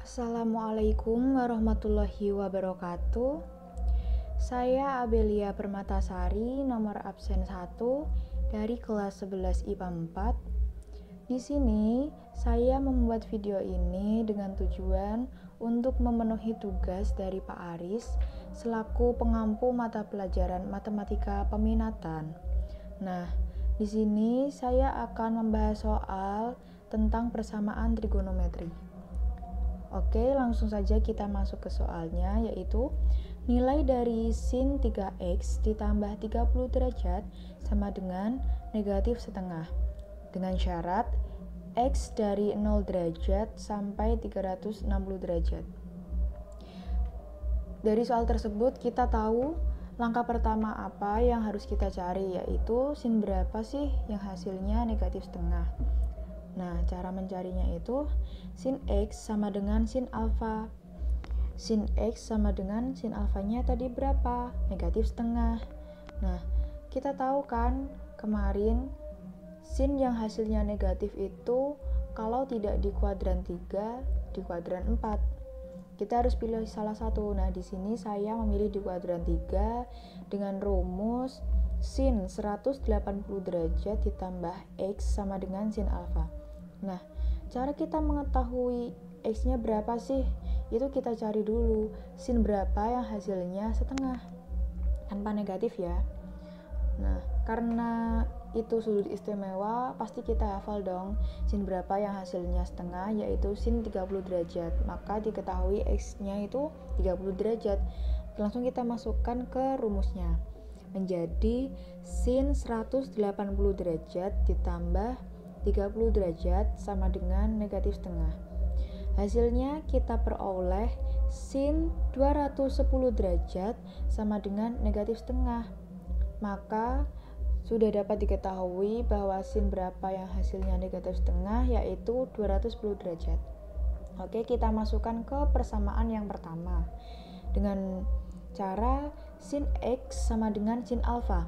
Assalamualaikum warahmatullahi wabarakatuh. Saya Abelia Permatasari, nomor absen 1 dari kelas 11 IPA 4. Di sini saya membuat video ini dengan tujuan untuk memenuhi tugas dari Pak Aris selaku pengampu mata pelajaran matematika peminatan. Nah, di sini saya akan membahas soal tentang persamaan trigonometri. Oke, langsung saja kita masuk ke soalnya, yaitu nilai dari sin 3x ditambah 30 derajat sama dengan negatif setengah, dengan syarat x dari 0 derajat sampai 360 derajat. Dari soal tersebut kita tahu langkah pertama apa yang harus kita cari, yaitu sin berapa sih yang hasilnya negatif setengah. Nah, cara mencarinya itu sin x sama dengan sin alfa. Sin x sama dengan sin alfanya tadi berapa? Negatif setengah. Nah, kita tahu kan kemarin sin yang hasilnya negatif itu kalau tidak di kuadran 3, di kuadran 4. Kita harus pilih salah satu. Nah, di sini saya memilih di kuadran 3 dengan rumus sin 180 derajat ditambah x sama dengan sin alfa. Nah, cara kita mengetahui x-nya berapa sih? Itu kita cari dulu sin berapa yang hasilnya setengah tanpa negatif ya. Nah, karena itu sudut istimewa, pasti kita hafal dong sin berapa yang hasilnya setengah, yaitu sin 30 derajat. Maka diketahui x-nya itu 30 derajat. Langsung kita masukkan ke rumusnya. Menjadi sin 180 derajat ditambah 30 derajat sama dengan negatif setengah. Hasilnya kita peroleh sin 210 derajat sama dengan negatif setengah. Maka sudah dapat diketahui bahwa sin berapa yang hasilnya negatif setengah, yaitu 210 derajat. Oke, kita masukkan ke persamaan yang pertama dengan cara sin x sama dengan sin alfa.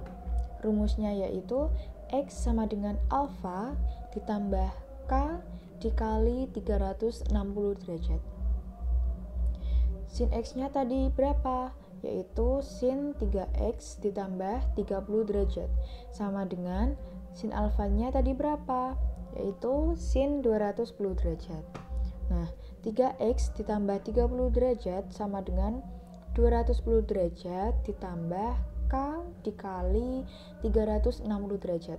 Rumusnya yaitu x sama dengan alfa ditambah k dikali 360 derajat. Sin x-nya tadi berapa? Yaitu sin 3x ditambah 30 derajat sama dengan sin alfanya tadi berapa? Yaitu sin 210 derajat. Nah, 3x ditambah 30 derajat sama dengan 210 derajat ditambah k dikali 360 derajat.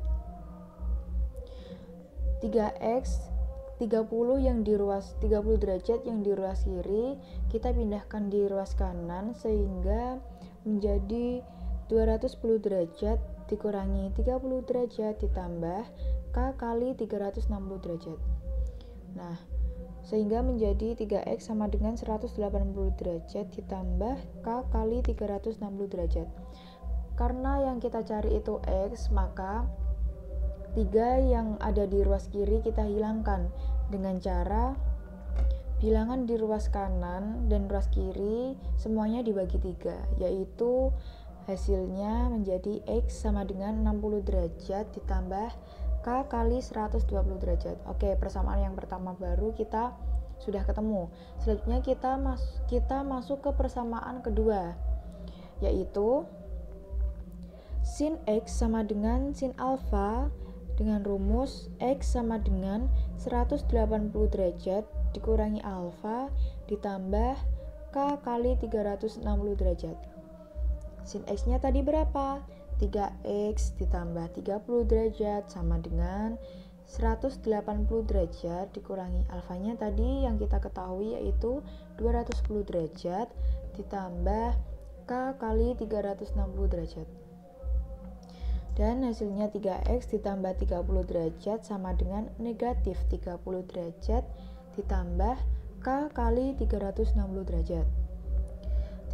3x 30 yang di ruas 30 derajat yang di ruas kiri kita pindahkan di ruas kanan sehingga menjadi 210 derajat dikurangi 30 derajat ditambah k kali 360 derajat. Nah, sehingga menjadi 3x sama dengan 180 derajat ditambah k kali 360 derajat. Karena yang kita cari itu x, maka 3 yang ada di ruas kiri kita hilangkan dengan cara bilangan di ruas kanan dan ruas kiri semuanya dibagi 3, yaitu hasilnya menjadi x sama dengan 60 derajat ditambah k kali 120 derajat. Oke, persamaan yang pertama baru kita sudah ketemu. Selanjutnya kita masuk ke persamaan kedua, yaitu sin x sama dengan sin alfa dengan rumus x sama dengan 180 derajat dikurangi alfa ditambah k kali 360 derajat. Sin x-nya tadi berapa? 3x ditambah 30 derajat sama dengan 180 derajat dikurangi alfanya tadi yang kita ketahui yaitu 210 derajat ditambah k kali 360 derajat. Dan hasilnya 3x ditambah 30 derajat sama dengan negatif 30 derajat ditambah k kali 360 derajat.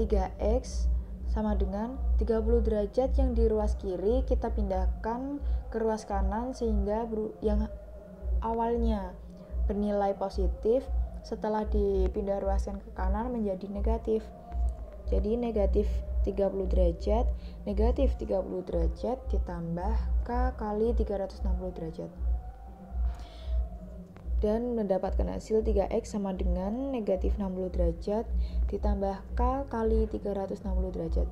3x sama dengan 30 derajat yang di ruas kiri kita pindahkan ke ruas kanan sehingga yang awalnya bernilai positif setelah dipindah ruaskan ke kanan menjadi negatif. Jadi negatif 30 derajat, negatif 30 derajat ditambah K kali 360 derajat. dan mendapatkan hasil 3x sama dengan negatif 60 derajat ditambah K kali 360 derajat.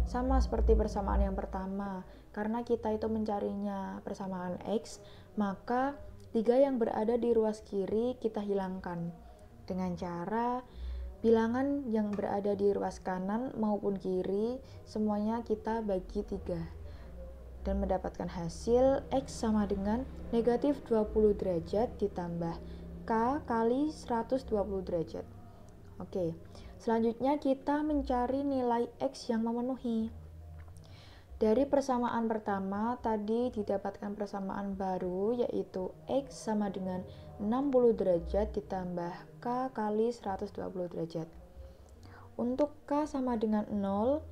Sama seperti persamaan yang pertama, karena kita itu mencarinya persamaan X, maka 3 yang berada di ruas kiri kita hilangkan dengan cara bilangan yang berada di ruas kanan maupun kiri semuanya kita bagi 3 dan mendapatkan hasil X sama dengan negatif 20 derajat ditambah K kali 120 derajat. Oke, selanjutnya kita mencari nilai X yang memenuhi. Dari persamaan pertama tadi didapatkan persamaan baru yaitu X sama dengan 60 derajat ditambah K kali 120 derajat. Untuk K sama dengan 0,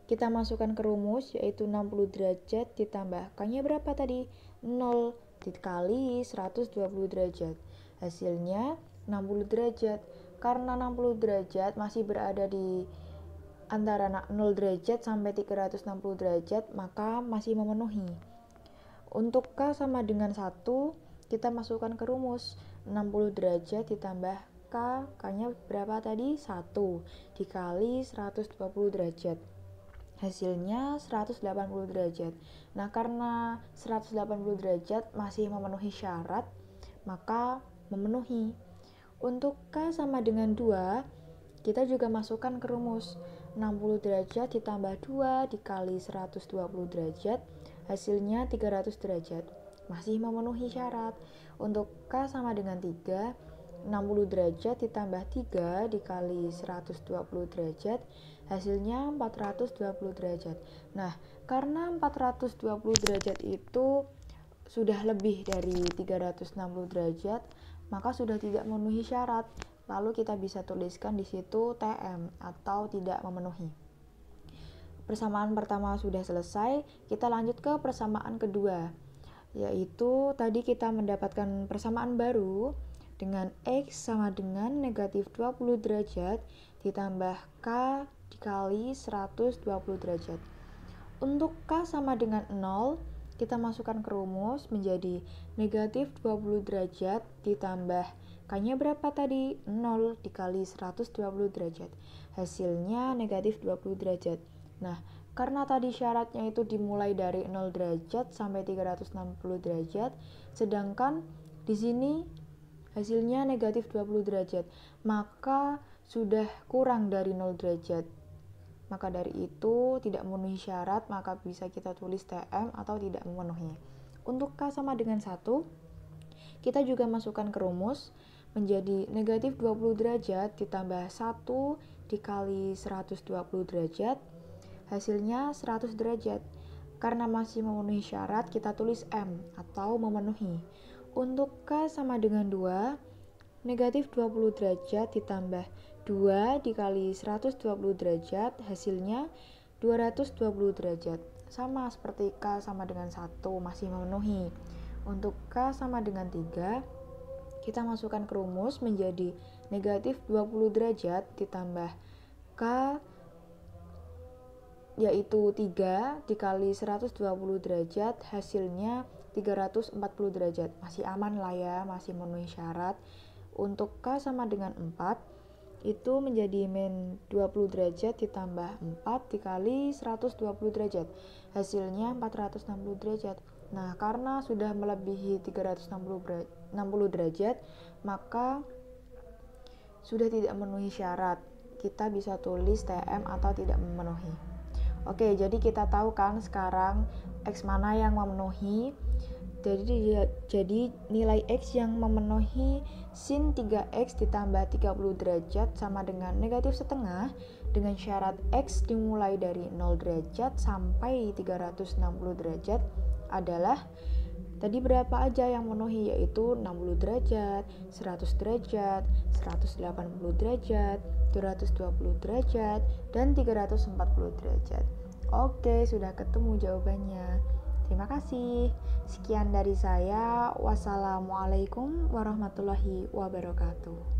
kita masukkan ke rumus yaitu 60 derajat ditambah K-nya berapa tadi? 0 dikali 120 derajat. Hasilnya 60 derajat. Karena 60 derajat masih berada di antara 0 derajat sampai 360 derajat, maka masih memenuhi. Untuk K sama dengan 1, kita masukkan ke rumus 60 derajat ditambah K-nya berapa tadi? 1 dikali 120 derajat. Hasilnya 180 derajat. Nah, karena 180 derajat masih memenuhi syarat, maka memenuhi. Untuk K sama dengan 2, kita juga masukkan ke rumus 60 derajat ditambah 2 dikali 120 derajat, hasilnya 300 derajat. Masih memenuhi syarat. Untuk K sama dengan 3, 60 derajat ditambah 3 dikali 120 derajat, hasilnya 420 derajat. Nah, karena 420 derajat itu sudah lebih dari 360 derajat, maka sudah tidak memenuhi syarat. Lalu kita bisa tuliskan di situ TM atau tidak memenuhi. Persamaan pertama sudah selesai, kita lanjut ke persamaan kedua. Yaitu tadi kita mendapatkan persamaan baru dengan X sama dengan negatif 20 derajat ditambah K dikali 120 derajat. Untuk K sama dengan 0, kita masukkan ke rumus menjadi negatif 20 derajat ditambah K-nya berapa tadi? 0 dikali 120 derajat. Hasilnya negatif 20 derajat. Nah, karena tadi syaratnya itu dimulai dari 0 derajat sampai 360 derajat, sedangkan di sini hasilnya negatif 20 derajat, maka sudah kurang dari 0 derajat. Maka dari itu tidak memenuhi syarat, maka bisa kita tulis TM atau tidak memenuhi. Untuk K sama dengan 1, kita juga masukkan ke rumus menjadi negatif 20 derajat ditambah 1 dikali 120 derajat, hasilnya 100 derajat. Karena masih memenuhi syarat, kita tulis M atau memenuhi. Untuk K sama dengan 2, negatif 20 derajat ditambah 2 dikali 120 derajat, hasilnya 220 derajat. Sama seperti K sama dengan 1, masih memenuhi. Untuk K sama dengan 3, kita masukkan ke rumus menjadi negatif 20 derajat ditambah K yaitu 3 dikali 120 derajat, hasilnya 340 derajat. Masih aman lah ya, masih memenuhi syarat. Untuk K sama dengan 4, itu menjadi min 20 derajat ditambah 4 dikali 120 derajat. Hasilnya 460 derajat. Nah, karena sudah melebihi 360 derajat, maka sudah tidak memenuhi syarat. Kita bisa tulis TM atau tidak memenuhi. Oke, jadi kita tahu kan sekarang X mana yang memenuhi. Jadi nilai X yang memenuhi sin 3X ditambah 30 derajat sama dengan negatif setengah dengan syarat X dimulai dari 0 derajat sampai 360 derajat adalah tadi berapa aja yang memenuhi, yaitu 60 derajat, 100 derajat, 180 derajat, 220 derajat, dan 340 derajat. Oke, sudah ketemu jawabannya. Terima kasih. Sekian dari saya. Wassalamualaikum warahmatullahi wabarakatuh.